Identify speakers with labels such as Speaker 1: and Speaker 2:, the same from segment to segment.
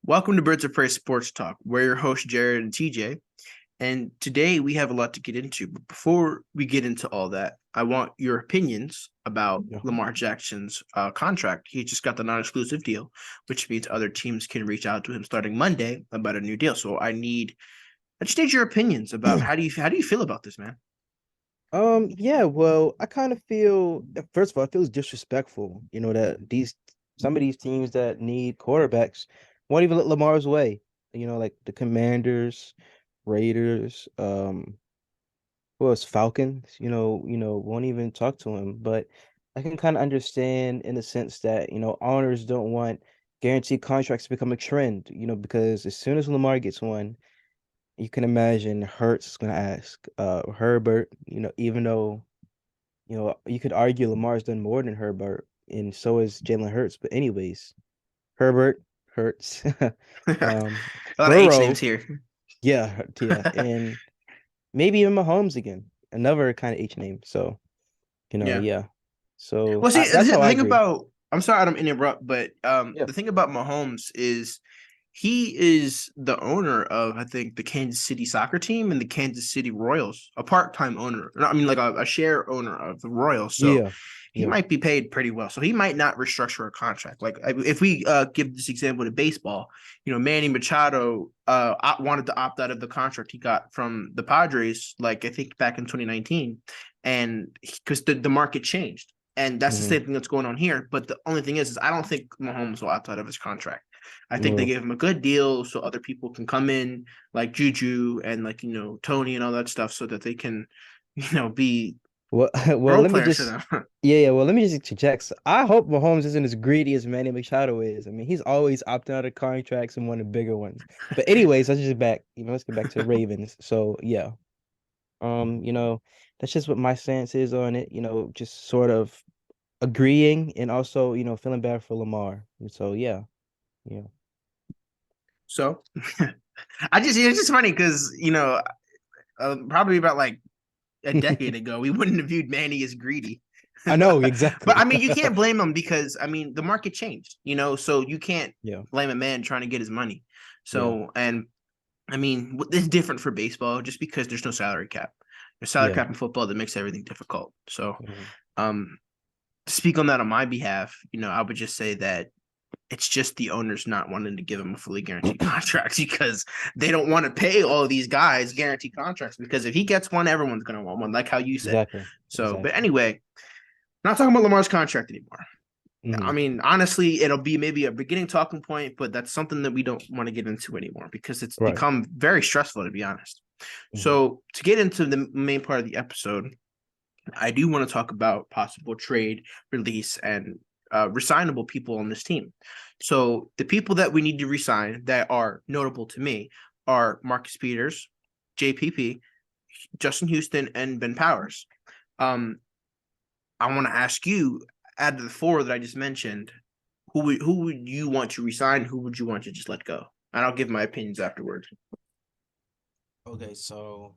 Speaker 1: Welcome to Birds of Prey Sports Talk. We're your hosts, Jared and TJ. And today we have a lot to get into. But before we get into all that, I want your opinions about
Speaker 2: Yeah.
Speaker 1: Lamar Jackson's contract. He just got the non-exclusive deal, which means other teams can reach out to him starting Monday about a new deal. So I just need your opinions about how do you feel about this, man?
Speaker 2: Yeah, well, I kind of feel, first of all, it feels disrespectful, that some of these teams that need quarterbacks won't even look Lamar's way. Like the Commanders, Raiders, who else? Falcons, won't even talk to him. But I can kind of understand in the sense that, owners don't want guaranteed contracts to become a trend, because as soon as Lamar gets one, you can imagine Hurts is going to ask Herbert, even though, you could argue Lamar's done more than Herbert, and so is Jalen Hurts. But anyways, Herbert, Hurts,
Speaker 1: A
Speaker 2: um,
Speaker 1: lot of H names
Speaker 2: Burrow,
Speaker 1: here.
Speaker 2: yeah, yeah, and maybe even Mahomes again, another kind of H name. So,
Speaker 1: Yeah.
Speaker 2: yeah. So
Speaker 1: Well, see,
Speaker 2: that's
Speaker 1: the
Speaker 2: how I
Speaker 1: thing
Speaker 2: agree.
Speaker 1: about I'm sorry I don't interrupt, but
Speaker 2: Yeah,
Speaker 1: the thing about Mahomes is he is the owner of I think the Kansas City soccer team and the Kansas City Royals, a part-time owner. I mean, like a share owner of the Royals. So
Speaker 2: yeah,
Speaker 1: he
Speaker 2: yeah.
Speaker 1: might be paid pretty well. So he might not restructure a contract. Like if we give this example to baseball, Manny Machado wanted to opt out of the contract he got from the Padres, like I think back in 2019, and because the market changed. And that's the
Speaker 2: Hmm.
Speaker 1: same thing that's going on here. But the only thing is I don't think Mahomes will opt out of his contract. I think they
Speaker 2: Well,
Speaker 1: gave him a good deal so other people can come in like Juju and like, Tony and all that stuff so that they can, be
Speaker 2: well, well,
Speaker 1: role
Speaker 2: let me
Speaker 1: players for
Speaker 2: just,
Speaker 1: them.
Speaker 2: yeah. Well, let me just interject. I hope Mahomes isn't as greedy as Manny Machado is. I mean, he's always opting out of contracts and one of the bigger ones. But anyways, let's get back to the Ravens. So yeah, that's just what my stance is on it. Just sort of agreeing and also, feeling bad for Lamar. And so yeah, yeah,
Speaker 1: So it's just funny because, probably about like a decade ago, we wouldn't have viewed Manny as greedy.
Speaker 2: I know
Speaker 1: But I
Speaker 2: exactly.
Speaker 1: mean, you can't blame him because I mean the market changed, so you can't
Speaker 2: Yeah,
Speaker 1: blame a man trying to get his money.
Speaker 2: yeah,
Speaker 1: So, and I mean, it's different for baseball just because there's no salary cap. There's salary
Speaker 2: yeah.
Speaker 1: cap in football that makes everything difficult. So,
Speaker 2: Mhm.
Speaker 1: um, to speak on that on my behalf, I would just say that it's just the owners not wanting to give him a fully guaranteed contract because they don't want to pay all of these guys guaranteed contracts because if he gets one, everyone's going to want one, like how you said.
Speaker 2: Exactly,
Speaker 1: So, but
Speaker 2: exactly.
Speaker 1: anyway, not talking about Lamar's contract anymore. I
Speaker 2: Hmm.
Speaker 1: mean, honestly, it'll be maybe a beginning talking point, but that's something that we don't want to get into anymore because it's
Speaker 2: Right.
Speaker 1: become very stressful, to be honest.
Speaker 2: Hmm.
Speaker 1: So, to get into the main part of the episode, I do want to talk about possible trade, release, and resignable people on this team. So, the people that we need to resign that are notable to me are Marcus Peters, JPP, Justin Houston, and Ben Powers. Um, I want to ask you, out of the four that I just mentioned, who would you want to resign? Who would you want to just let go? And I'll give my opinions afterwards.
Speaker 2: Okay, so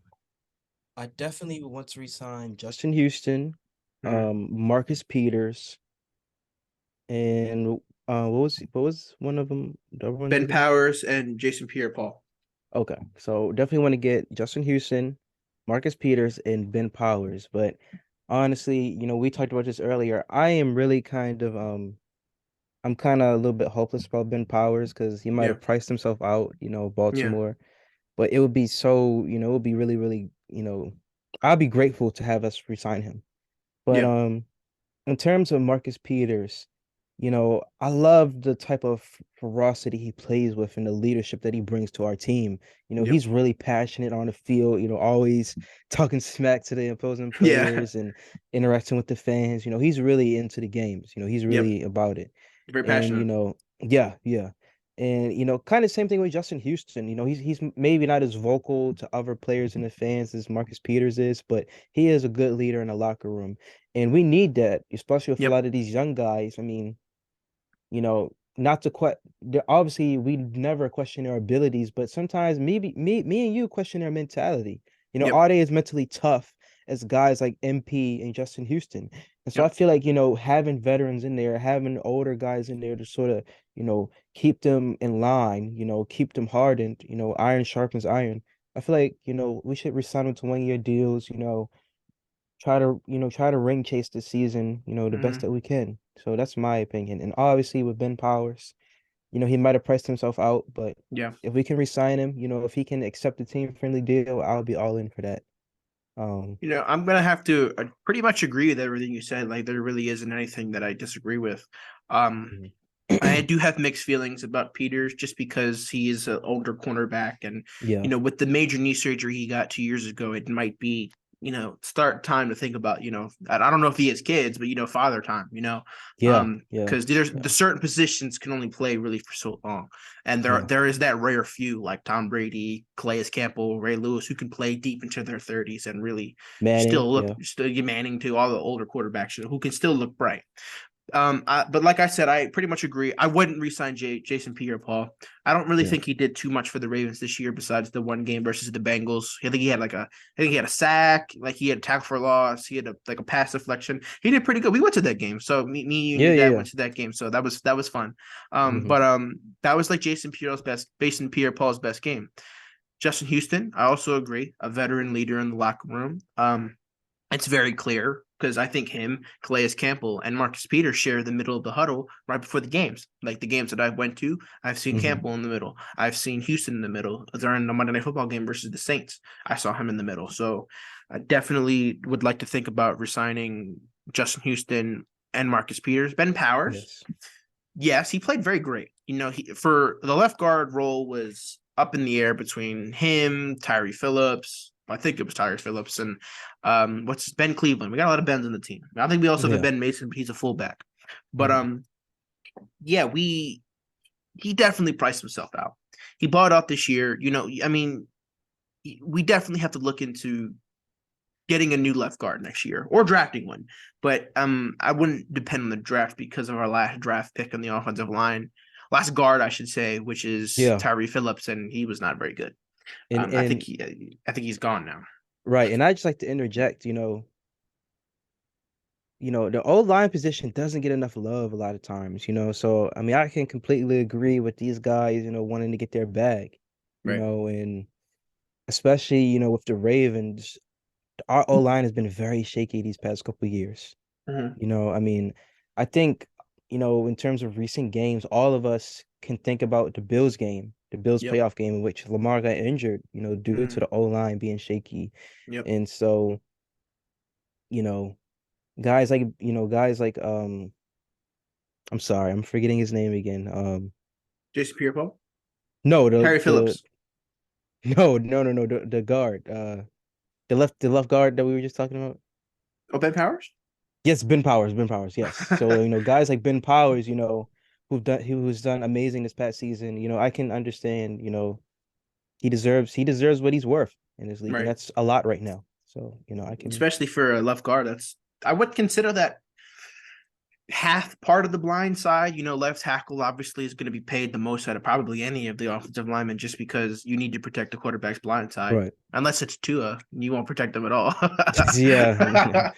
Speaker 2: I definitely would want to resign Justin Houston,
Speaker 1: Hmm.
Speaker 2: Marcus Peters, and what was one of them? The other one
Speaker 1: Ben
Speaker 2: again?
Speaker 1: Powers and Jason Pierre-Paul.
Speaker 2: Okay, so definitely want to get Justin Houston, Marcus Peters, and Ben Powers. But honestly, we talked about this earlier. I am really I'm kind of a little bit hopeless about Ben Powers because he might
Speaker 1: Yeah,
Speaker 2: have priced himself out,
Speaker 1: yeah,
Speaker 2: Baltimore. But it would be so, it would be really, really, I'd be grateful to have us resign him. But
Speaker 1: yeah,
Speaker 2: in terms of Marcus Peters, I love the type of ferocity he plays with and the leadership that he brings to our team.
Speaker 1: yep,
Speaker 2: He's really passionate on the field, always talking smack to the opposing
Speaker 1: yeah,
Speaker 2: players and interacting with the fans. He's really into the games. He's
Speaker 1: yep.
Speaker 2: really about it.
Speaker 1: Very
Speaker 2: And
Speaker 1: passionate.
Speaker 2: yeah, yeah. And kind of same thing with Justin Houston. He's maybe not as vocal to other players and the fans as Marcus Peters is, but he is a good leader in the locker room. And we need that, especially with a
Speaker 1: Yep,
Speaker 2: lot of these young guys. I mean, not to obviously we never question their abilities, but sometimes maybe me and you question their mentality.
Speaker 1: yep,
Speaker 2: Are they as mentally tough as guys like MP and Justin Houston? And so I
Speaker 1: Yep.
Speaker 2: feel like, having veterans in there, having older guys in there to sort of, keep them in line, keep them hardened, iron sharpens iron. I feel like, we should resign them to 1 year deals, try to ring chase the season, the best
Speaker 1: Hmm.
Speaker 2: that we can. So that's my opinion. And obviously with Ben Powers, he might have priced himself out, but
Speaker 1: Yeah.
Speaker 2: if we can resign him, if he can accept the team friendly deal, I'll be all in for that. Um,
Speaker 1: I'm gonna have to pretty much agree with everything you said. Like, there really isn't anything that I disagree with. Um,
Speaker 2: mhm.
Speaker 1: I do have mixed feelings about Peters just because he is an older cornerback, and
Speaker 2: Yeah,
Speaker 1: with the major knee surgery he got 2 years ago, it might be start time to think about I don't know if he has kids, but father time,
Speaker 2: yeah, yeah,
Speaker 1: because there's
Speaker 2: yeah,
Speaker 1: the certain positions can only play really for so long, and there
Speaker 2: yeah.
Speaker 1: there is that rare few like Tom Brady, Calais Campbell, Ray Lewis who can play deep into their 30s and really
Speaker 2: Manning, yeah,
Speaker 1: still Manning to all the older quarterbacks who can still look bright. But like I said, I pretty much agree. I wouldn't re-sign Jason Pierre-Paul. I don't really
Speaker 2: yeah.
Speaker 1: think he did too much for the Ravens this year besides the one game versus the Bengals. I think he had a sack, like he had a tackle for loss, he had a pass deflection. He did pretty good. We went to that game, so me, you, and
Speaker 2: Yeah,
Speaker 1: your
Speaker 2: yeah,
Speaker 1: dad
Speaker 2: yeah.
Speaker 1: went to that game, so that was fun.
Speaker 2: Hmm.
Speaker 1: But that was like Jason Pierre-Paul's best game. Justin Houston, I also agree, a veteran leader in the locker room. It's very clear because I think him, Calais Campbell, and Marcus Peters share the middle of the huddle right before the games. Like the games that I went to, I've seen
Speaker 2: Hmm.
Speaker 1: Campbell in the middle. I've seen Houston in the middle. During the Monday Night Football game versus the Saints, I saw him in the middle. So I definitely would like to think about resigning Justin Houston and Marcus Peters. Ben Powers,
Speaker 2: Yes.
Speaker 1: yes, he played very great. For the left guard role was up in the air between him, Tyree Phillips. I think it was Tyree Phillips and what's Ben Cleveland. We got a lot of Bens on the team. I think we also have a
Speaker 2: Yeah.
Speaker 1: Ben Mason, but he's a fullback. But
Speaker 2: Hmm.
Speaker 1: yeah, he definitely priced himself out. He bought out this year. I mean, we definitely have to look into getting a new left guard next year or drafting one. But I wouldn't depend on the draft because of our last draft pick on the offensive line, last guard I should say, which is
Speaker 2: Yeah.
Speaker 1: Tyree Phillips, and he was not very good.
Speaker 2: And
Speaker 1: I think he's gone now.
Speaker 2: right. And I just like to interject, the old line position doesn't get enough love a lot of times, So I mean, I can completely agree with these guys, wanting to get their bag,
Speaker 1: Right.
Speaker 2: and especially, with the Ravens, our O line has been very shaky these past couple of years.
Speaker 1: Mm-hmm.
Speaker 2: I mean, I think, in terms of recent games, all of us can think about the Bills game, the Bills
Speaker 1: Yep.
Speaker 2: playoff game in which Lamar got injured, due to
Speaker 1: Mm-hmm.
Speaker 2: the O line being shaky.
Speaker 1: Yep.
Speaker 2: And so, you know, guys like I'm sorry, I'm forgetting his name again.
Speaker 1: Jason Pierre-Paul,
Speaker 2: No,
Speaker 1: Tyree
Speaker 2: the
Speaker 1: Phillips,
Speaker 2: no, the guard, the left guard that we were just talking about.
Speaker 1: oh Ben Powers.
Speaker 2: Yes, Ben Powers, yes. So, guys like Ben Powers, who's done amazing this past season, I can understand, he deserves what he's worth in this league, and
Speaker 1: Right.
Speaker 2: that's a lot right now. So, I can.
Speaker 1: Especially for a left guard. I would consider that half part of the blind side. Left tackle obviously is going to be paid the most out of probably any of the offensive linemen just because you need to protect the quarterback's blind side.
Speaker 2: Right.
Speaker 1: Unless it's Tua, you won't protect them at all.
Speaker 2: Yeah.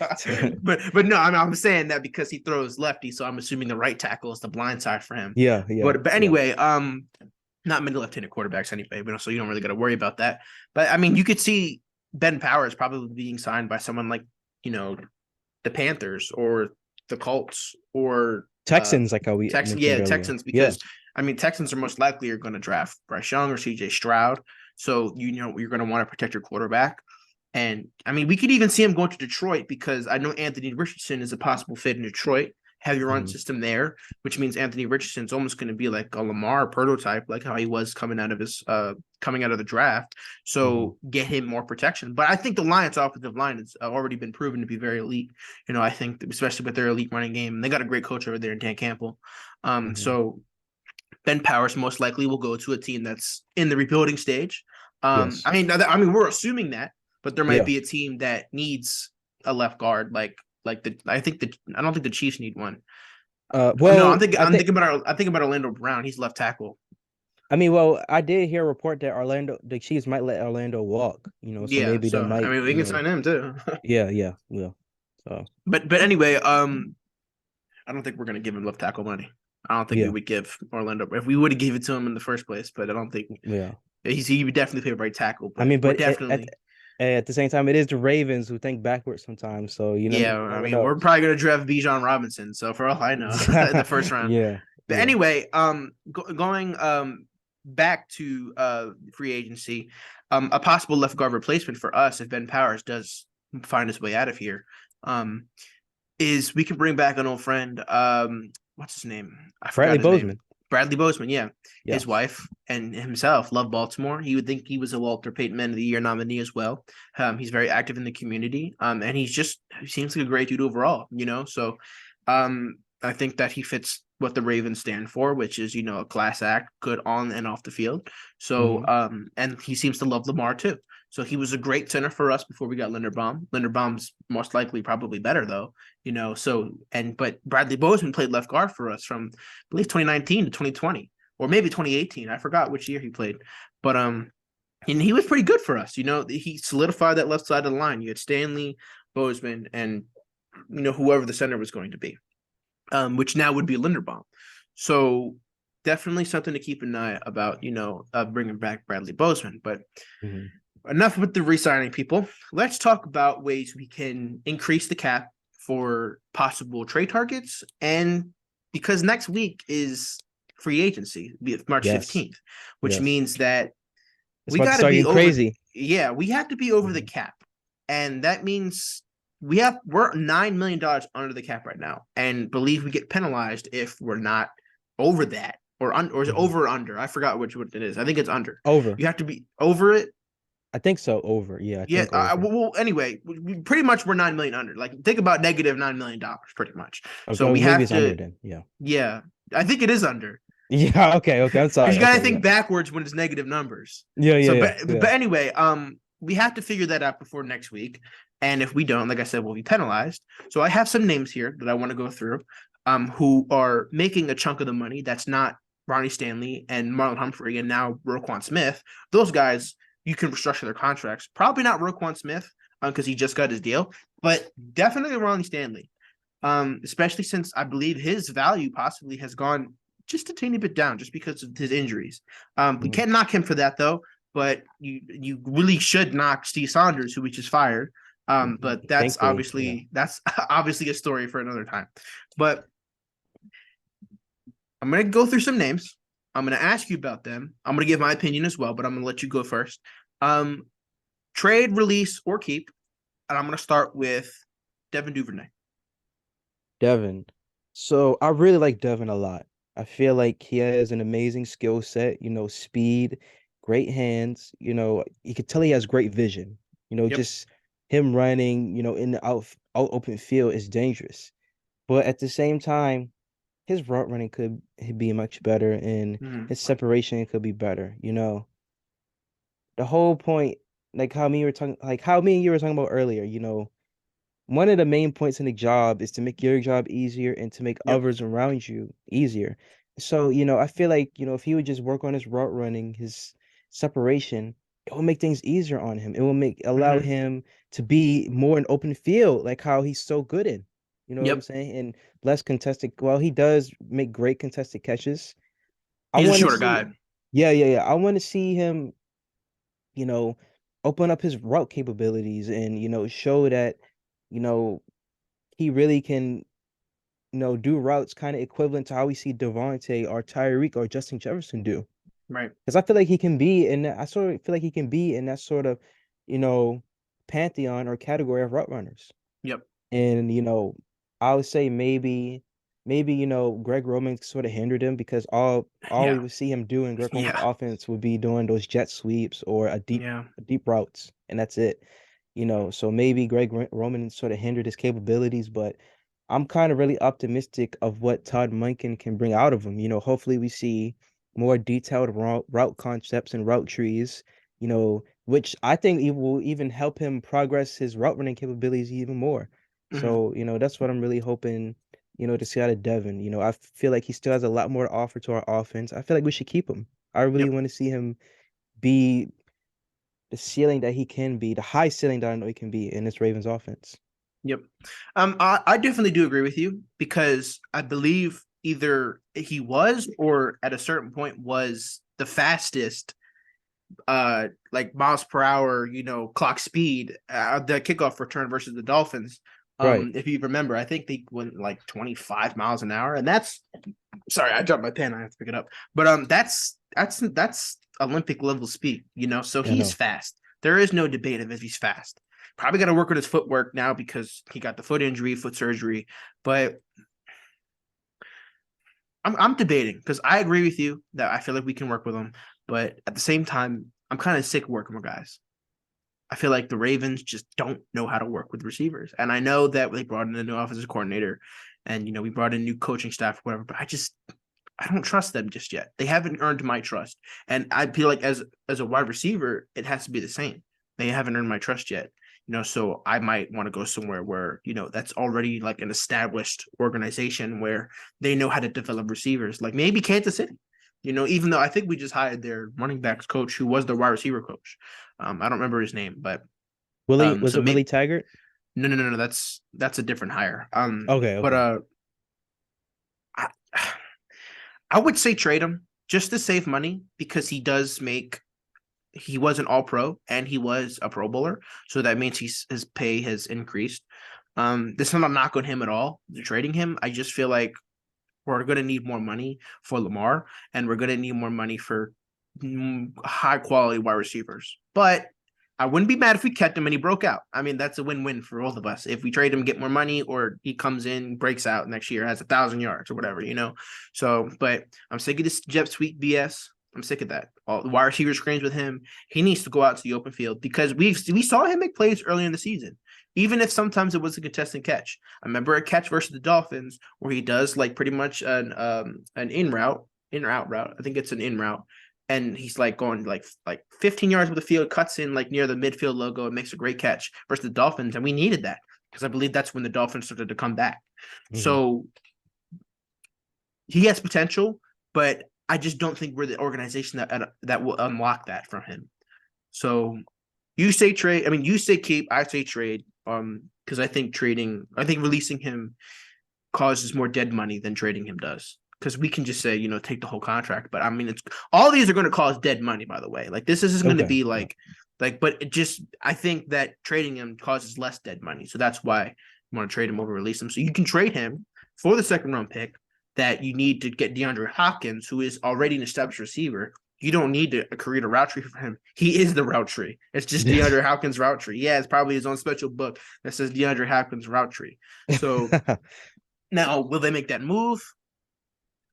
Speaker 1: but no, I'm saying that because he throws lefty, so I'm assuming the right tackle is the blind side for him.
Speaker 2: Yeah, yeah,
Speaker 1: But
Speaker 2: yeah.
Speaker 1: anyway, not many left-handed quarterbacks anyway, so you don't really got to worry about that. But I mean, you could see Ben Powers probably being signed by someone like you know the Panthers or the Colts or
Speaker 2: Texans, like how we
Speaker 1: Texans.
Speaker 2: mentioned
Speaker 1: Yeah,
Speaker 2: earlier.
Speaker 1: Texans
Speaker 2: Yeah.
Speaker 1: because I mean Texans are most likely are going to draft Bryce Young or CJ Stroud. So you're going to want to protect your quarterback. And I mean, we could even see him going to Detroit because I know Anthony Richardson is a possible fit in Detroit. Have your run
Speaker 2: Mhm.
Speaker 1: system there, which means Anthony Richardson's almost going to be like a Lamar prototype, like how he was coming out of the draft.
Speaker 2: Mhm.
Speaker 1: So get him more protection. But I think the Lions' offensive line has already been proven to be very elite. I think especially with their elite running game, they got a great coach over there in Dan Campbell.
Speaker 2: Mhm.
Speaker 1: So Ben Powers most likely will go to a team that's in the rebuilding stage.
Speaker 2: Yes.
Speaker 1: We're assuming that, but there might
Speaker 2: Yeah.
Speaker 1: be a team that needs a left guard, I don't think the Chiefs need one. No,
Speaker 2: Well, I
Speaker 1: I'm
Speaker 2: think
Speaker 1: thinking about Orlando Brown. He's left tackle.
Speaker 2: I mean, well, I did hear a report that the Chiefs might let Orlando walk, so
Speaker 1: Yeah,
Speaker 2: maybe that
Speaker 1: so I
Speaker 2: might,
Speaker 1: mean we can sign him too.
Speaker 2: yeah, yeah, yeah. So
Speaker 1: But anyway, I don't think we're gonna give him left tackle money. I don't think we
Speaker 2: yeah,
Speaker 1: would give Orlando if we would have gave it to him in the first place, but I don't think
Speaker 2: yeah.
Speaker 1: he would definitely play right tackle.
Speaker 2: I
Speaker 1: But
Speaker 2: mean,
Speaker 1: we're
Speaker 2: but
Speaker 1: definitely
Speaker 2: at the same time, it is the Ravens who think backwards sometimes. So
Speaker 1: yeah.
Speaker 2: you
Speaker 1: I
Speaker 2: never
Speaker 1: mean,
Speaker 2: know.
Speaker 1: we're probably gonna draft Bijan Robinson. So for all I know, in the first round.
Speaker 2: Yeah,
Speaker 1: But
Speaker 2: yeah.
Speaker 1: anyway, going back to free agency, a possible left guard replacement for us if Ben Powers does find his way out of here, um, is we can bring back an old friend. What's his name? I
Speaker 2: Bradley
Speaker 1: forgot his name.
Speaker 2: Bozeman.
Speaker 1: Bradley Bozeman, yeah. His
Speaker 2: Yes.
Speaker 1: wife and himself love Baltimore. You would think he was a Walter Payton Man of the Year nominee as well. He's very active in the community. And he seems like a great dude overall, you know. So I think that he fits what the Ravens stand for, which is, you know, a class act, good on and off the field. So
Speaker 2: Hmm.
Speaker 1: and he seems to love Lamar too. So he was a great center for us before we got Linderbaum. Linderbaum's most likely probably better though, you know. So but Bradley Bozeman played left guard for us from I believe 2019 to 2020 or maybe 2018. I forgot which year he played, but and he was pretty good for us. You know, he solidified that left side of the line. You had Stanley, Bozeman, and you know whoever the center was going to be, which now would be Linderbaum. So definitely something to keep an eye about. You know, bringing back Bradley Bozeman, but
Speaker 2: Hmm.
Speaker 1: enough with the re-signing people. Let's talk about ways we can increase the cap for possible trade targets. And because next week is free agency, March
Speaker 2: Yes.
Speaker 1: 15th, which
Speaker 2: Yes.
Speaker 1: means that
Speaker 2: It's
Speaker 1: we
Speaker 2: about to
Speaker 1: got to
Speaker 2: start
Speaker 1: be
Speaker 2: getting
Speaker 1: over.
Speaker 2: crazy.
Speaker 1: Yeah, we have to be over the
Speaker 2: Hmm.
Speaker 1: cap. And that means we're $9 million under the cap right now. And believe we get penalized if we're not over that or is it
Speaker 2: Hmm.
Speaker 1: over or under? I forgot which what it is. I think it's under.
Speaker 2: Over.
Speaker 1: You have to be over it.
Speaker 2: I think so. Over. Yeah, I
Speaker 1: Yeah.
Speaker 2: think over.
Speaker 1: Well, anyway, we pretty much we're 9 million under. Like think about negative $9 million, pretty much. So
Speaker 2: Okay,
Speaker 1: we
Speaker 2: maybe
Speaker 1: have
Speaker 2: it's under
Speaker 1: to.
Speaker 2: then. Yeah.
Speaker 1: Yeah, I think it is under
Speaker 2: Yeah. Okay. Okay. I'm
Speaker 1: because
Speaker 2: sorry.
Speaker 1: you got to
Speaker 2: Okay. Yeah.
Speaker 1: think backwards when it's negative numbers.
Speaker 2: Yeah. Yeah.
Speaker 1: So,
Speaker 2: Yeah.
Speaker 1: but
Speaker 2: Yeah.
Speaker 1: anyway, we have to figure that out before next week. And if we don't, like I said, we'll be penalized. So I have some names here that I want to go through, who are making a chunk of the money. That's not Ronnie Stanley and Marlon Humphrey and now Roquan Smith. Those guys, you can restructure their contracts. Probably not Roquan Smith because he just got his deal, but definitely Ronnie Stanley. Especially since I believe his value possibly has gone just a teeny bit down just because of his injuries. We
Speaker 2: Mhm.
Speaker 1: can't knock him for that though, but you really should knock Steve Saunders, who we just fired. But
Speaker 2: Thankfully. Yeah.
Speaker 1: that's obviously a story for another time. But I'm gonna go through some names. I'm gonna ask you about them. I'm gonna give my opinion as well, but I'm gonna let you go first. Um, Trade, release, or keep, and I'm gonna start with Devin Duvernay.
Speaker 2: Devin. So I really like Devin a lot. I feel like he has an amazing skill set, speed, great hands, you could tell he has great vision.
Speaker 1: Yep.
Speaker 2: Just him running, in the out open field is dangerous. But at the same time, his route running could be much better and
Speaker 1: Mhm.
Speaker 2: his separation could be better. The whole point, like how me and you were talking about earlier, one of the main points in the job is to make your job easier and to make
Speaker 1: Yep.
Speaker 2: others around you easier. So, I feel like, if he would just work on his route running, his separation, it will make things easier on him. It will allow
Speaker 1: Hmm.
Speaker 2: him to be more in open field, like how he's so good in. You know what I'm
Speaker 1: Yep.
Speaker 2: saying? And less contested. Well, he does make great contested catches. I
Speaker 1: He's a
Speaker 2: want to
Speaker 1: shorter
Speaker 2: see,
Speaker 1: guy.
Speaker 2: yeah, yeah, yeah. I want to see him, you know, open up his route capabilities and, show that, you know, he really can, do routes kind of equivalent to how we see Devontae or Tyreek or Justin Jefferson do.
Speaker 1: Right.
Speaker 2: Because I feel like he can be in that, I sort of feel like he can be in that sort of, you know, pantheon or category of route runners.
Speaker 1: Yep.
Speaker 2: And, I would say maybe, Greg Roman sort of hindered him because all we
Speaker 1: Yeah.
Speaker 2: would see him do in Greg Roman's
Speaker 1: Yeah.
Speaker 2: offense would be doing those jet sweeps or
Speaker 1: Yeah.
Speaker 2: deep routes, and that's it. So maybe Roman sort of hindered his capabilities, but I'm kind of really optimistic of what Todd Monken can bring out of him. Hopefully we see more detailed route concepts and route trees, which I think it will even help him progress his route running capabilities even more.
Speaker 1: Hmm.
Speaker 2: So, that's what I'm really hoping, to see out of Devin. I feel like he still has a lot more to offer to our offense. I feel like we should keep him. I really
Speaker 1: Yep.
Speaker 2: want to see him be the ceiling that he can be, the high ceiling that I know he can be in this Ravens offense.
Speaker 1: Yep. I definitely do agree with you because I believe either he was or at a certain point was the fastest like miles per hour, clock speed, the kickoff return versus the Dolphins.
Speaker 2: Right.
Speaker 1: If you remember, I think they went like 25 miles an hour, and that's sorry, I dropped my pen. I have to pick it up. But that's Olympic level speed, so
Speaker 2: I
Speaker 1: he's
Speaker 2: know.
Speaker 1: fast. There is no debate of if he's fast. Probably got to work on his footwork now because he got the foot injury, foot surgery. But I'm debating because I agree with you that I feel like we can work with him, but at the same time, I'm kind of sick of working with guys. I feel like the Ravens just don't know how to work with receivers. And I know that they brought in a new offensive coordinator and we brought in new coaching staff or whatever, but I don't trust them just yet. They haven't earned my trust. And I feel like as a wide receiver, it has to be the same. They haven't earned my trust yet. So I might want to go somewhere where, that's already like an established organization where they know how to develop receivers, like maybe Kansas City. Even though I think we just hired their running backs coach who was the wide receiver coach. I don't remember his name, but
Speaker 2: Willie, was
Speaker 1: so
Speaker 2: it Willie
Speaker 1: maybe
Speaker 2: Taggart?
Speaker 1: no, that's a different hire.
Speaker 2: Okay,
Speaker 1: But
Speaker 2: okay.
Speaker 1: I, I would say trade him just to save money because he was an all pro and he was a pro bowler. So that means his pay has increased. This is not a knock on him at all. Trading him, I just feel like we're going to need more money for Lamar and we're going to need more money for high quality wide receivers. But I wouldn't be mad if we kept him and he broke out. I mean, that's a win-win for both of us. If we trade him, get more money, or he comes in, breaks out next year, has 1,000 yards or whatever. So, but I'm sick of this Jet Sweep BS. I'm sick of that. All the wide receiver screens with him. He needs to go out to the open field because we saw him make plays early in the season, even if sometimes it was a contested catch. I remember a catch versus the Dolphins where he does like pretty much an in or out route. I think it's an in route, and he's like going like 15 yards with the field, cuts in like near the midfield logo and makes a great catch versus the Dolphins, and we needed that because I believe that's when the Dolphins started to come back.
Speaker 2: Hmm.
Speaker 1: So he has potential, but I just don't think we're the organization that will unlock that from him. So you say trade, I mean you say keep, I say trade. Because I think releasing him causes more dead money than trading him does. Because we can just say, take the whole contract. But I mean, it's all these are going to cause dead money, by the way. Like this isn't going to
Speaker 2: Okay.
Speaker 1: be but it just I think that trading him causes less dead money. So that's why you want to trade him over, release him. So you can trade him for the second round pick that you need to get DeAndre Hopkins, who is already an established receiver. You don't need to create a route tree for him. He is the route tree. It's just DeAndre Hopkins route tree. Yeah, it's probably his own special book that says DeAndre Hopkins route tree. So now, will they make that move?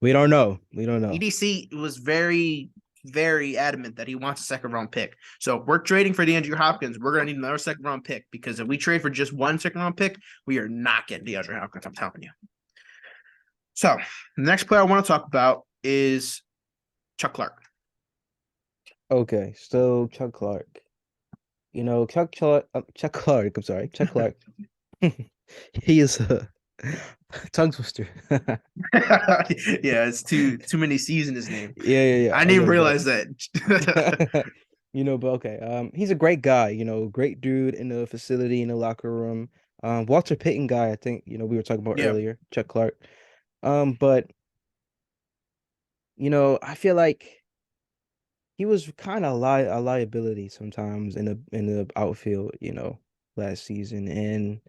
Speaker 2: We don't know. We don't know.
Speaker 1: EDC was very, very adamant that he wants a second round pick. So we're trading for DeAndre Hopkins. We're going to need another second round pick because if we trade for just one second round pick, we are not getting DeAndre Hopkins. I'm telling you. So the next player I want to talk about is Chuck Clark.
Speaker 2: Okay, so Chuck Clark. Chuck Clark, I'm sorry, Chuck Clark. He is a tongue twister.
Speaker 1: Yeah, it's too many C's in his name.
Speaker 2: Yeah.
Speaker 1: I didn't
Speaker 2: Okay,
Speaker 1: realize that.
Speaker 2: but but okay. He's a great guy, great dude in the facility, in the locker room. Walter Payton guy, I think, we were talking about
Speaker 1: Yeah.
Speaker 2: earlier, Chuck Clark. But I feel like he was kind of a liability sometimes in the outfield, last season. And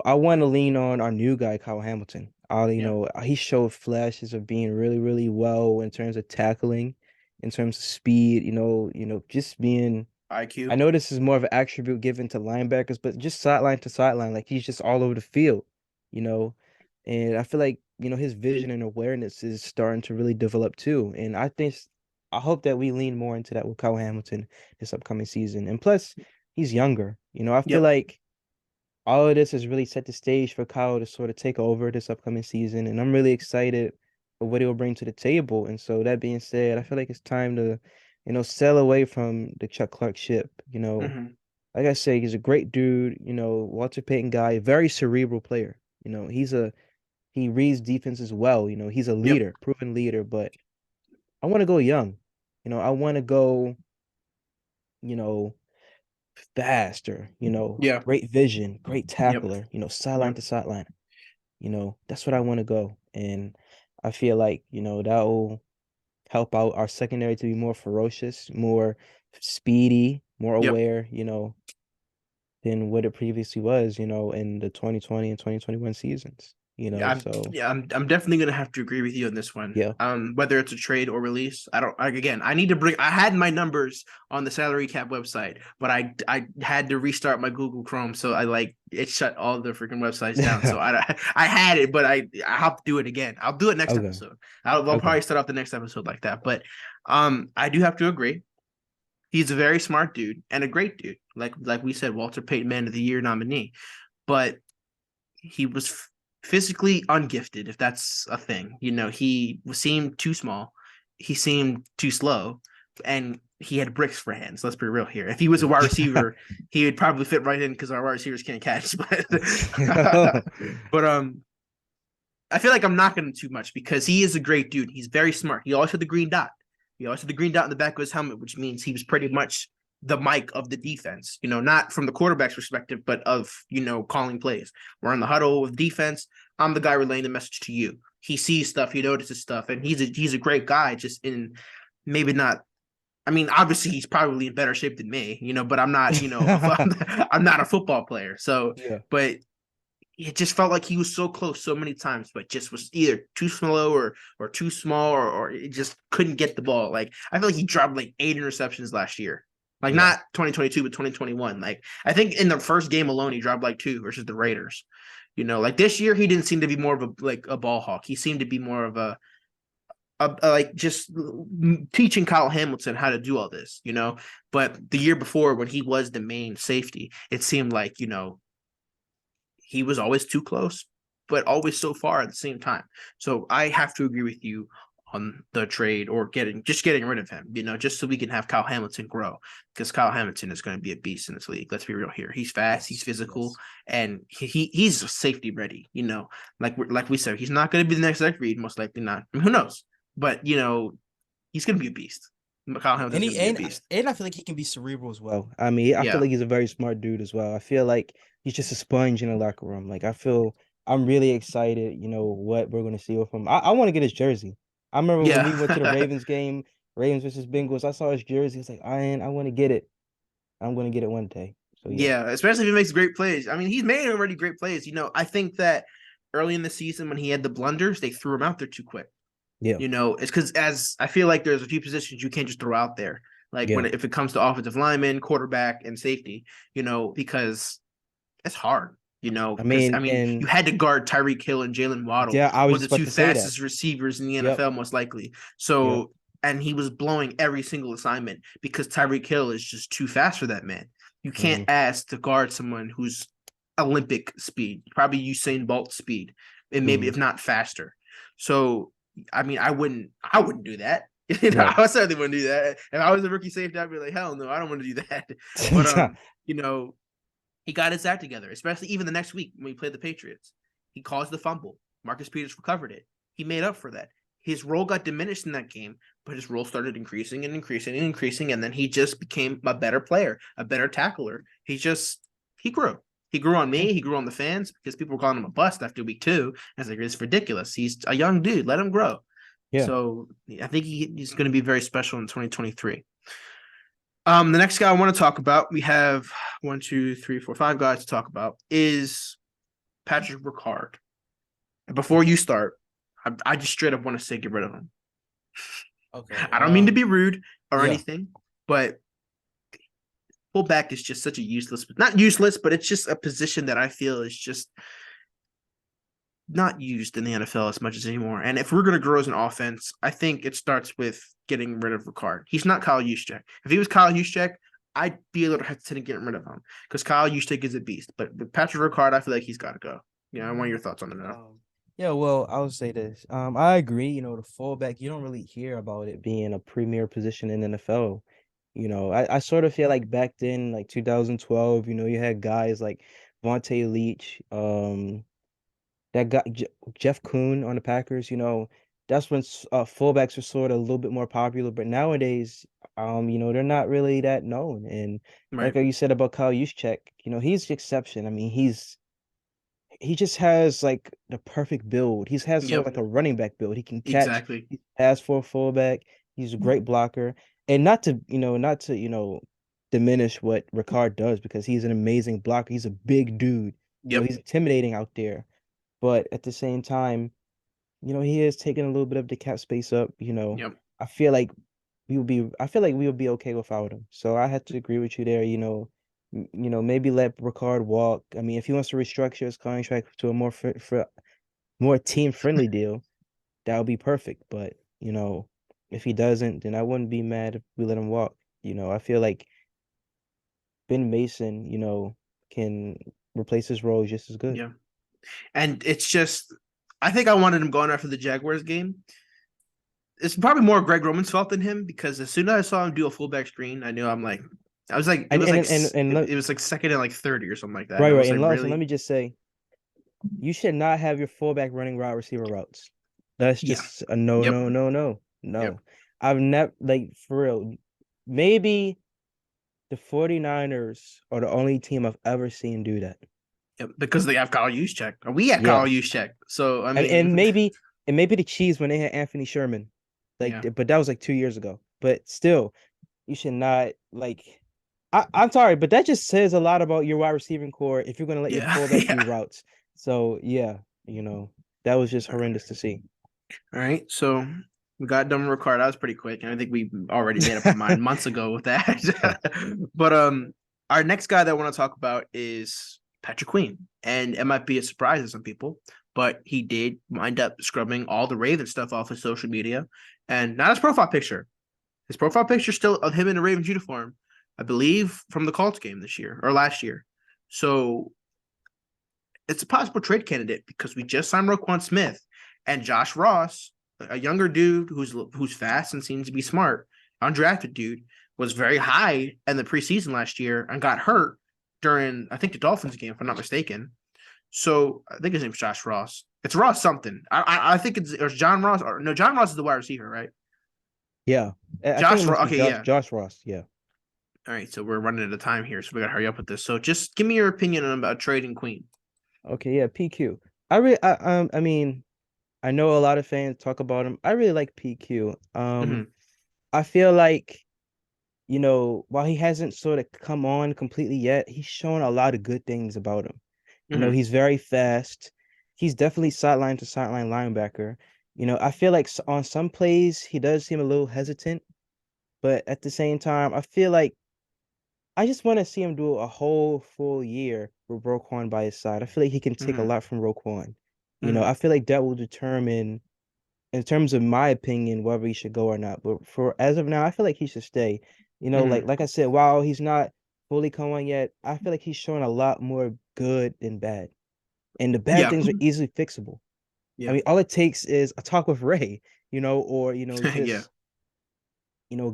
Speaker 2: I want to lean on our new guy, Kyle Hamilton.
Speaker 1: Yeah.
Speaker 2: He showed flashes of being really, really well in terms of tackling, in terms of speed, just being. I
Speaker 1: IQ.
Speaker 2: know this is more of an attribute given to linebackers, but just sideline to sideline, like he's just all over the field, you know. And I feel like, his vision and awareness is starting to really develop too. And I hope that we lean more into that with Kyle Hamilton this upcoming season. And plus, he's younger. I feel
Speaker 1: Yep.
Speaker 2: like all of this has really set the stage for Kyle to sort of take over this upcoming season, and I'm really excited for what he'll bring to the table. And so that being said, I feel like it's time to, sail away from the Chuck Clark ship.
Speaker 1: Hmm.
Speaker 2: Like I say, he's a great dude, Walter Payton guy, very cerebral player. He reads defenses well, he's a
Speaker 1: Yep.
Speaker 2: leader, proven leader, but I want to go young. I want to go, you know, faster,
Speaker 1: Yeah.
Speaker 2: great vision, great
Speaker 1: Yep.
Speaker 2: tackler, sideline
Speaker 1: Yep.
Speaker 2: to sideline. That's what I want to go. And I feel like, that will help out our secondary to be more ferocious, more speedy, more
Speaker 1: Yep.
Speaker 2: aware, than what it previously was, in the 2020 and 2021 seasons,
Speaker 1: Yeah, I'm
Speaker 2: so
Speaker 1: yeah, I'm definitely gonna have to agree with you on this one.
Speaker 2: yeah.
Speaker 1: Whether it's a trade or release, I don't again, I need to bring I had my numbers on the salary cap website, but I had to restart my Google Chrome, so I like it shut all the freaking websites down. So I had it, but I have to do it again. I'll do it next
Speaker 2: Okay.
Speaker 1: episode. I'll
Speaker 2: Okay.
Speaker 1: probably start off the next episode like that. But I do have to agree. He's a very smart dude and a great dude. Like we said, Walter Payton Man of the Year nominee. But he was physically ungifted, if that's a thing. He seemed too small, he seemed too slow, and he had bricks for hands. Let's be real here. If he was a wide receiver, he would probably fit right in because our wide receivers can't catch. But I feel like I'm knocking him too much because he is a great dude. He's very smart. He always had the green dot. He always had the green dot in the back of his helmet, which means he was pretty much the mic of the defense, not from the quarterback's perspective, but of, calling plays. We're in the huddle with defense. I'm the guy relaying the message to you. He sees stuff, he notices stuff, and he's a great guy, just in maybe not. I mean, obviously he's probably in better shape than me, but I'm not, I'm not a football player. So,
Speaker 2: Yeah.
Speaker 1: but it just felt like he was so close so many times, but just was either too slow or too small or it just couldn't get the ball. Like I feel like he dropped like 8 interceptions last year. Like
Speaker 2: Yeah.
Speaker 1: not 2022, but 2021. Like I think in the first game alone, he dropped like 2 versus the Raiders. Like this year, he didn't seem to be more of a ball hawk. He seemed to be more of a like just teaching Kyle Hamilton how to do all this. But the year before, when he was the main safety, it seemed like he was always too close, but always so far at the same time. So I have to agree with you on the trade or getting rid of him, just so we can have Kyle Hamilton grow because Kyle Hamilton is going to be a beast in this league. Let's be real here. He's fast, he's
Speaker 2: Yes.
Speaker 1: physical,
Speaker 2: Yes.
Speaker 1: and he's safety ready. Like we said, he's not going to be the next Zach Reed, most likely not. I mean, who knows? But he's going to be a beast. Kyle
Speaker 2: And
Speaker 1: Hamilton's going
Speaker 2: he
Speaker 1: to be a
Speaker 2: and
Speaker 1: beast.
Speaker 2: and I feel like he can be cerebral as well. I mean, I feel
Speaker 1: Yeah,
Speaker 2: like he's a very smart dude as well. I feel like he's just a sponge in the locker room. Like I'm really excited, what we're gonna see with him. I want to get his jersey. I remember when we went to the
Speaker 1: yeah.
Speaker 2: Ravens game, Ravens versus Bengals, I saw his jersey. It's like, I want to get it. I'm gonna get it one day. So yeah.
Speaker 1: Yeah, especially if he makes great plays. I mean, he's made already great plays. I think that early in the season when he had the blunders, they threw him out there too quick.
Speaker 2: Yeah.
Speaker 1: It's because as I feel like there's a few positions you can't just throw out there. Like
Speaker 2: Yeah.
Speaker 1: if it comes to offensive lineman, quarterback, and safety, because it's hard.
Speaker 2: I
Speaker 1: Because
Speaker 2: mean,
Speaker 1: I mean, you
Speaker 2: and
Speaker 1: had to guard Tyreek Hill and Jalen Waddle,
Speaker 2: yeah, I
Speaker 1: were
Speaker 2: was
Speaker 1: the
Speaker 2: just about
Speaker 1: two
Speaker 2: to say that.
Speaker 1: fastest receivers in the
Speaker 2: Yep.
Speaker 1: NFL, most likely.
Speaker 2: Yep.
Speaker 1: So, and he was blowing every single assignment because Tyreek Hill is just too fast for that man. You can't
Speaker 2: Hmm.
Speaker 1: ask to guard someone who's Olympic speed, probably Usain Bolt speed, and maybe
Speaker 2: Hmm.
Speaker 1: if not faster. So, I mean, I wouldn't do that.
Speaker 2: Right.
Speaker 1: I certainly wouldn't do that. If I was a rookie safety, I'd be like, hell no, I don't want to do that. But you know, he got his act together, especially even the next week when we played the Patriots. He caused the fumble. Marcus Peters recovered it. He made up for that. His role got diminished in that game, but his role started increasing and increasing and increasing, and then he just became a better player, a better tackler. He grew. He grew on
Speaker 2: Yeah.
Speaker 1: me. He grew on the fans because people were calling him a bust after week 2. I was like, it's ridiculous. He's a young dude. Let him grow.
Speaker 2: Yeah.
Speaker 1: So I think he's going to be very special in 2023. The next guy I want to talk about, we have 1, 2, 3, 4, 5 guys to talk about, is Patrick Ricard. And before
Speaker 2: Okay.
Speaker 1: you start, I just straight up want to say get rid of him.
Speaker 2: Okay.
Speaker 1: I don't mean to be rude or
Speaker 2: Yeah.
Speaker 1: anything, but fullback is just such a not useless, but it's just a position that I feel is just not used in the NFL as much as anymore. And if we're going to grow as an offense, I think it starts with getting rid of Ricard. He's not Kyle Juszczyk. If he was Kyle Juszczyk, I'd be a little hesitant in getting rid of him because Kyle Juszczyk is a beast. But with Patrick Ricard, I feel like he's got to go. I want your thoughts on it now.
Speaker 2: Yeah, well, I would say this. I agree, the fullback, you don't really hear about it being a premier position in the NFL. I sort of feel like back then, like 2012, you had guys like Vontae Leach, that guy Jeff Kuhn on the Packers, that's when fullbacks were sort of a little bit more popular. But nowadays, they're not really that known. And like
Speaker 1: Right.
Speaker 2: you said about Kyle Juszczyk, he's the exception. I mean, he just has like the perfect build. He's has sort of
Speaker 1: Yep.
Speaker 2: like a running back build. He can catch,
Speaker 1: Exactly.
Speaker 2: he pass for a fullback. He's a great blocker. And not to diminish what Ricard does because he's an amazing blocker. He's a big dude.
Speaker 1: Yep.
Speaker 2: He's intimidating out there. But at the same time, he is taking a little bit of the cap space up.
Speaker 1: Yep.
Speaker 2: I feel like I feel like we would be okay without him. So I had to agree with you there. Maybe let Ricard walk. I mean, if he wants to restructure his contract to a more team friendly deal, that would be perfect. But if he doesn't, then I wouldn't be mad if we let him walk. I feel like Ben Mason, can replace his role just as good.
Speaker 1: Yeah. And it's just, I think I wanted him going after the Jaguars game. It's probably more Greg Roman's fault than him because as soon as I saw him do a fullback screen, I knew I was like,
Speaker 2: And
Speaker 1: it was like second and like 30 or something like that. And
Speaker 2: right,
Speaker 1: I
Speaker 2: right.
Speaker 1: was
Speaker 2: And
Speaker 1: like,
Speaker 2: Lawson, let
Speaker 1: really?
Speaker 2: me just say, you should not have your fullback running wide receiver routes. That's
Speaker 1: Yeah.
Speaker 2: just a no,
Speaker 1: Yep.
Speaker 2: no, no, no,
Speaker 1: Yep.
Speaker 2: no. I've never, like, for real, maybe the 49ers are the only team I've ever seen do that.
Speaker 1: Yep. Because they have Kyle Juszczyk. We had
Speaker 2: Yeah.
Speaker 1: Kyle Juszczyk. So I
Speaker 2: And,
Speaker 1: mean,
Speaker 2: and maybe and maybe the Chiefs when they had Anthony Sherman.
Speaker 1: yeah.
Speaker 2: But that was like 2 years ago. But still, you should not like I'm sorry, but that just says a lot about your wide receiving core if you're gonna let your
Speaker 1: Yeah.
Speaker 2: fullback do
Speaker 1: Yeah.
Speaker 2: routes. So yeah, that was just horrendous to see.
Speaker 1: All right. So we got done with Ricard. That was pretty quick. And I think we already made up our mind months ago with that. But our next guy that I want to talk about is Patrick Queen. And it might be a surprise to some people, but he did wind up scrubbing all the Raven stuff off his social media. And not his profile picture. His profile picture still of him in a Ravens uniform, I believe, from the Colts game this year or last year. So it's a possible trade candidate because we just signed Roquan Smith and Josh Ross, a younger dude who's fast and seems to be smart, undrafted dude, was very high in the preseason last year and got hurt during I think the Dolphins game, if I'm not mistaken. So I think his name's Josh Ross. It's Ross something. I think it's John Ross or no John Ross is the wide receiver, right?
Speaker 2: Yeah. I think it
Speaker 1: Josh
Speaker 2: must
Speaker 1: Ross.
Speaker 2: be
Speaker 1: Okay,
Speaker 2: Josh
Speaker 1: yeah.
Speaker 2: Josh Ross. Yeah.
Speaker 1: All right, so we're running out of time here, so we gotta hurry up with this. So just give me your opinion about trading Queen.
Speaker 2: Okay, yeah, PQ. I mean, I know a lot of fans talk about him. I really like PQ.
Speaker 1: Mm-hmm.
Speaker 2: I feel like, while he hasn't sort of come on completely yet, he's shown a lot of good things about him.
Speaker 1: Mm-hmm.
Speaker 2: He's very fast. He's definitely sideline to sideline linebacker. I feel like on some plays he does seem a little hesitant, but at the same time, I feel like I just want to see him do a whole full year with Roquan by his side. I feel like he can take a
Speaker 1: Mm-hmm.
Speaker 2: lot from Roquan.
Speaker 1: Mm-hmm.
Speaker 2: I feel like that will determine, in terms of my opinion, whether he should go or not. But for as of now, I feel like he should stay.
Speaker 1: Mm-hmm.
Speaker 2: Like I said, while he's not fully come on yet, I feel like he's showing a lot more good than bad. And the bad
Speaker 1: Yeah.
Speaker 2: things are easily fixable. I
Speaker 1: Yeah.
Speaker 2: mean, all it takes is a talk with Ray, or
Speaker 1: Yeah.
Speaker 2: just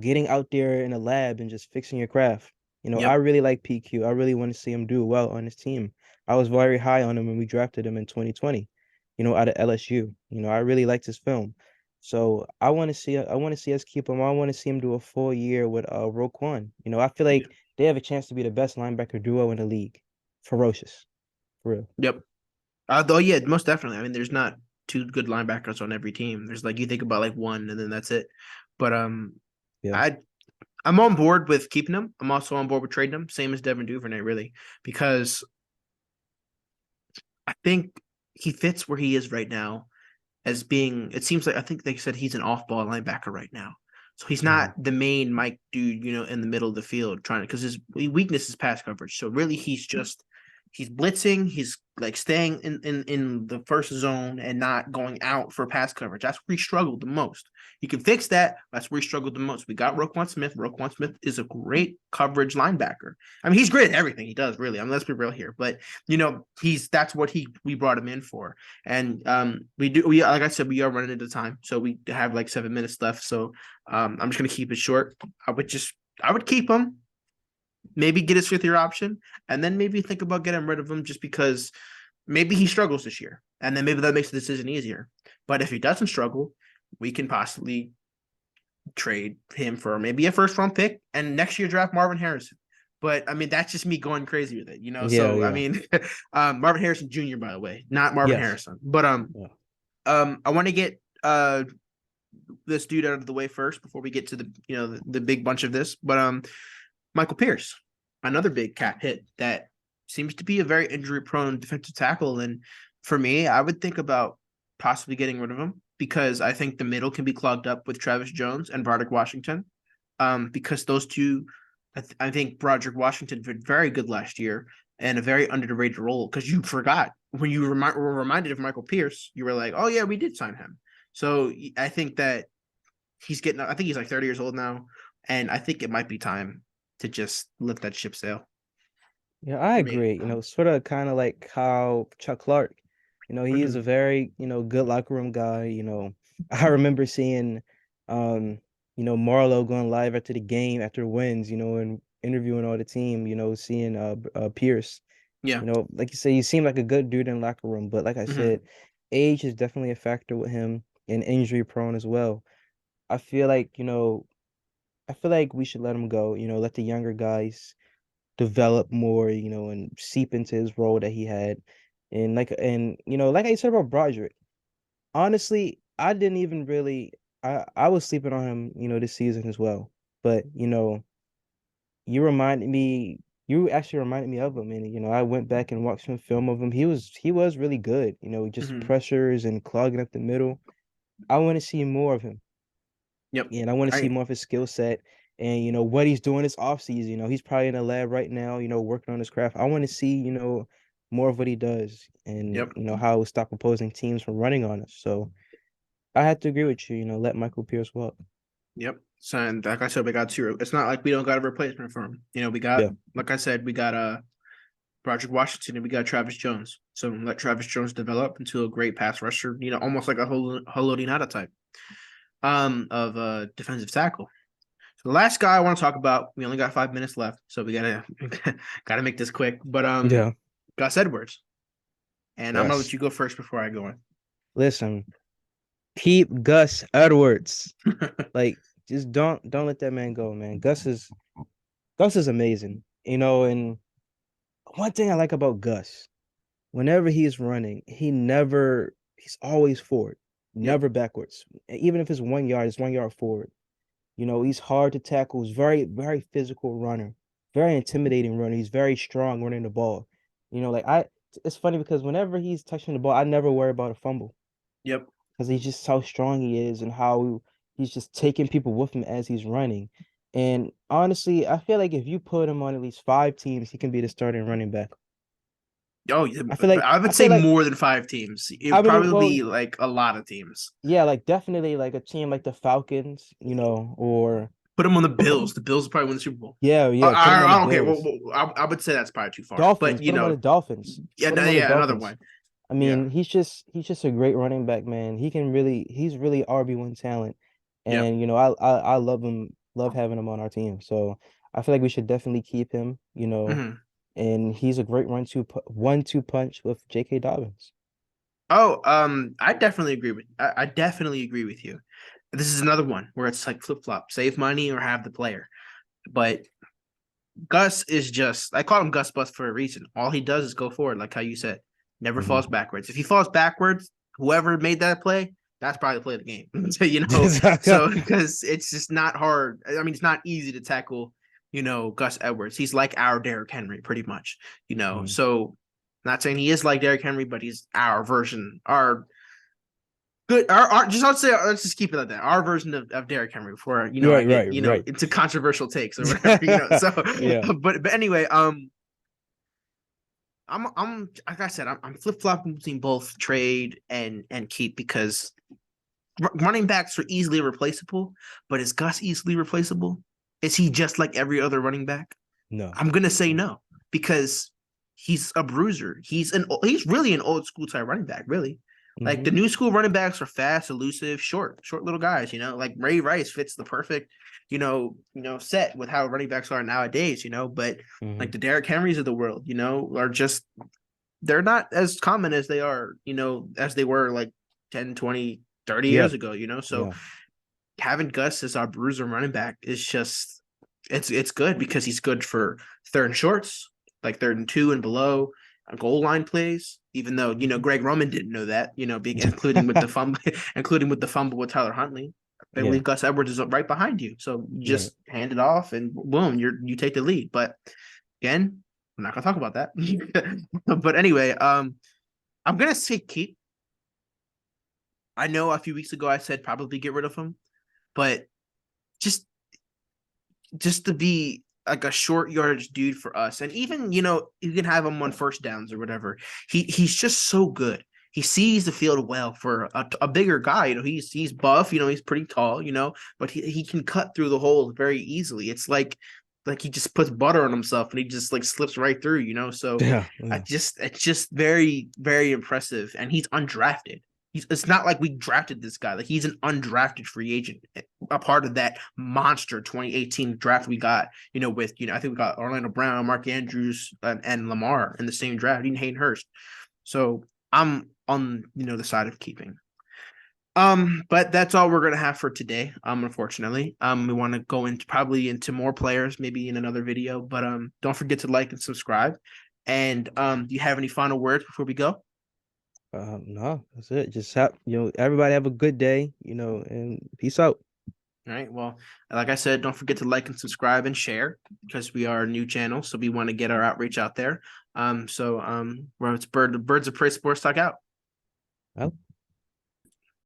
Speaker 2: getting out there in the lab and just fixing your craft. I
Speaker 1: Yep.
Speaker 2: really like PQ. I really want to see him do well on his team. I was very high on him when we drafted him in 2020, out of LSU. I really liked his film. So I want to see us keep him. I want to see him do a full year with Roquan. I feel
Speaker 1: Yeah.
Speaker 2: like they have a chance to be the best linebacker duo in the league. Ferocious. For real.
Speaker 1: Yep. Though, yeah, most definitely. I mean, there's not two good linebackers on every team. There's like you think about like one and then that's it. But
Speaker 2: Yeah.
Speaker 1: I I'm on board with keeping him. I'm also on board with trading him. Same as Devin Duvernay, really, because I think he fits where he is right now as being. It seems like I think they said he's an off-ball linebacker right now, so he's
Speaker 2: Mhm.
Speaker 1: not the main Mike dude, in the middle of the field trying to because his weakness is pass coverage. So really, he's blitzing. He's like staying in the first zone and not going out for pass coverage. That's where he struggled the most. He can fix that. That's where he struggled the most. We got Roquan Smith. Roquan Smith is a great coverage linebacker. I mean, he's great at everything he does, really. I mean, let's be real here. But he's that's what we brought him in for. And we like I said, we are running into time. So we have like 7 minutes left. So I'm just gonna keep it short. I would keep him, maybe get his fifth year option, and then maybe think about getting rid of him just because maybe he struggles this year. And then maybe that makes the decision easier. But if he doesn't struggle, we can possibly trade him for maybe a first round pick and next year draft Marvin Harrison. But I mean, that's just me going crazy with it, you know.
Speaker 2: Yeah,
Speaker 1: So I
Speaker 2: yeah.
Speaker 1: mean, Marvin Harrison Jr. by the way, not Marvin
Speaker 2: Yes.
Speaker 1: Harrison. But
Speaker 2: Yeah.
Speaker 1: I want to get this dude out of the way first before we get to the big bunch of this. But Michael Pierce, another big cap hit that seems to be a very injury prone defensive tackle. And for me, I would think about possibly getting rid of him because I think the middle can be clogged up with Travis Jones and Broderick Washington. Because those two, I think Broderick Washington did very good last year and a very underrated role because you forgot when you were reminded of Michael Pierce, you were like, oh, yeah, we did sign him. So I think that I think he's like 30 years old now. And I think it might be time to just let that ship sail
Speaker 2: Yeah, I
Speaker 1: for me.
Speaker 2: agree. Sort of kind of like how Chuck Clark, he is a
Speaker 1: Mm-hmm.
Speaker 2: very, good locker room guy. I remember seeing, Marlo going live after the game, after wins, and interviewing all the team, seeing Pierce,
Speaker 1: Yeah.
Speaker 2: like you say, he seemed like a good dude in the locker room, but like I
Speaker 1: Mm-hmm.
Speaker 2: said, age is definitely a factor with him and injury prone as well. I feel like, I feel like we should let him go, let the younger guys develop more, and seep into his role that he had. And like I said about Broderick, honestly, I didn't even really I was sleeping on him, this season as well. But, you actually reminded me of him. And, I went back and watched some film of him. He was really good, just
Speaker 1: Mm-hmm.
Speaker 2: pressures and clogging up the middle. I want to see more of him.
Speaker 1: Yep.
Speaker 2: And I want to see
Speaker 1: I
Speaker 2: more of his skill set and what he's doing this off season. He's probably in the lab right now, working on his craft. I want to see, more of what he does and
Speaker 1: yep.
Speaker 2: how he'll stop opposing teams from running on us. So I have to agree with you, let Michael Pierce walk.
Speaker 1: Yep. So and like I said, we got two. It's not like we don't got a replacement for him. We got,
Speaker 2: Yeah.
Speaker 1: like I said, we got Broderick Washington and we got Travis Jones. So let Travis Jones develop into a great pass rusher, almost like a Haloti Nada type of defensive tackle. So the last guy I want to talk about, we only got 5 minutes left, so we gotta make this quick. But
Speaker 2: Yeah.
Speaker 1: Gus Edwards. And I'm gonna
Speaker 2: Yes.
Speaker 1: let you go first before I go
Speaker 2: Listen, keep Gus Edwards.
Speaker 1: in.
Speaker 2: Like, just don't let that man go, man. Gus is amazing. And one thing I like about Gus, whenever he's running, he's always forward,
Speaker 1: Yep.
Speaker 2: never backwards. Even if it's 1 yard, it's 1 yard forward. He's hard to tackle. He's very, very physical runner, very intimidating runner. He's very strong running the ball. It's funny because whenever he's touching the ball, I never worry about a fumble
Speaker 1: Yep.
Speaker 2: because he's just how strong he is and how he's just taking people with him as he's running. And honestly, I feel like if you put him on at least 5 teams, he can be the starting running back.
Speaker 1: Oh, yeah,
Speaker 2: I feel like
Speaker 1: I
Speaker 2: I
Speaker 1: would say
Speaker 2: feel like
Speaker 1: more than 5 teams. It
Speaker 2: I
Speaker 1: would
Speaker 2: mean,
Speaker 1: probably
Speaker 2: well,
Speaker 1: be like a lot of teams.
Speaker 2: yeah, like definitely like a team like the Falcons, or
Speaker 1: Put them on the Bills. The Bills will probably win the Super Bowl.
Speaker 2: yeah, yeah, put him on the
Speaker 1: I don't care.
Speaker 2: Bills.
Speaker 1: I would say that's probably too far.
Speaker 2: Dolphins,
Speaker 1: But
Speaker 2: put him on the Dolphins.
Speaker 1: yeah,
Speaker 2: Put him on the
Speaker 1: yeah, another
Speaker 2: Dolphins.
Speaker 1: one.
Speaker 2: I
Speaker 1: Yeah.
Speaker 2: mean, he's just a great running back, man. He's really RB1 talent.
Speaker 1: Yep.
Speaker 2: And I love him, love having him on our team. So I feel like we should definitely keep him,
Speaker 1: Hmm.
Speaker 2: and he's a great 1-2 punch with J.K. Dobbins.
Speaker 1: Oh, I definitely agree with. I definitely agree with you. This is another one where it's like flip flop: save money or have the player. But Gus is just, I call him Gus Bus for a reason. All he does is go forward, like how you said, never falls
Speaker 2: Hmm.
Speaker 1: backwards. If he falls backwards, whoever made that play, that's probably the play of the game. So because it's just not hard. I mean, it's not easy to tackle, Gus Edwards. He's like our Derrick Henry, pretty much.
Speaker 2: Mhm.
Speaker 1: So not saying he is like Derrick Henry, but he's our version, our good, our just I'll say let's just keep it like that. Our version of Derrick Henry before I
Speaker 2: Right,
Speaker 1: get
Speaker 2: right, right.
Speaker 1: into controversial takes or whatever. So,
Speaker 2: Yeah.
Speaker 1: but anyway, I'm like I said, I'm flip flopping between both trade and keep because running backs are easily replaceable. But is Gus easily replaceable? Is he just like every other running back?
Speaker 2: No.
Speaker 1: I'm gonna say no because he's a bruiser. He's really an old school type running back, really. Like
Speaker 2: Hmm.
Speaker 1: the new school running backs are fast, elusive, short little guys. Like Ray Rice fits the perfect, set with how running backs are nowadays. But
Speaker 2: Hmm.
Speaker 1: like the Derrick Henrys of the world, are just they're not as common as they were like 10, 20, 30
Speaker 2: Yeah,
Speaker 1: years ago. So
Speaker 2: yeah.
Speaker 1: having Gus as our bruiser running back is just it's good because he's good for third and shorts, like 3rd and 2 and below, goal line plays. Even though Greg Roman didn't know that, being including with the fumble, including with the fumble with Tyler Huntley. I
Speaker 2: Yeah,
Speaker 1: believe Gus Edwards is right behind you, so you
Speaker 2: yeah.
Speaker 1: just hand it off and boom, you take the lead. But again, I'm not gonna talk about that. But anyway, I'm gonna say keep. I know a few weeks ago I said probably get rid of him, but just just to be like a short yardage dude for us. And even, you can have him on first downs or whatever. He's just so good. He sees the field well for a bigger guy. He's buff, he's pretty tall, but he can cut through the holes very easily. It's like he just puts butter on himself and he just like slips right through, So
Speaker 2: Yeah, yeah.
Speaker 1: it's just very, very impressive. And he's undrafted. It's not like we drafted this guy. Like he's an undrafted free agent, a part of that monster 2018 draft we got. With I think we got Orlando Brown, Mark Andrews, and Lamar in the same draft, even Hayden Hurst. So I'm on the side of keeping. But that's all we're gonna have for today. Unfortunately, we want to go into probably into more players maybe in another video. But don't forget to like and subscribe. And do you have any final words before we go?
Speaker 2: No, that's it. Just have everybody have a good day, and peace out.
Speaker 1: All right. Well, like I said, don't forget to like and subscribe and share because we are a new channel, so we want to get our outreach out there. Where it's Birds of Prey Sports Talk out.
Speaker 2: Out.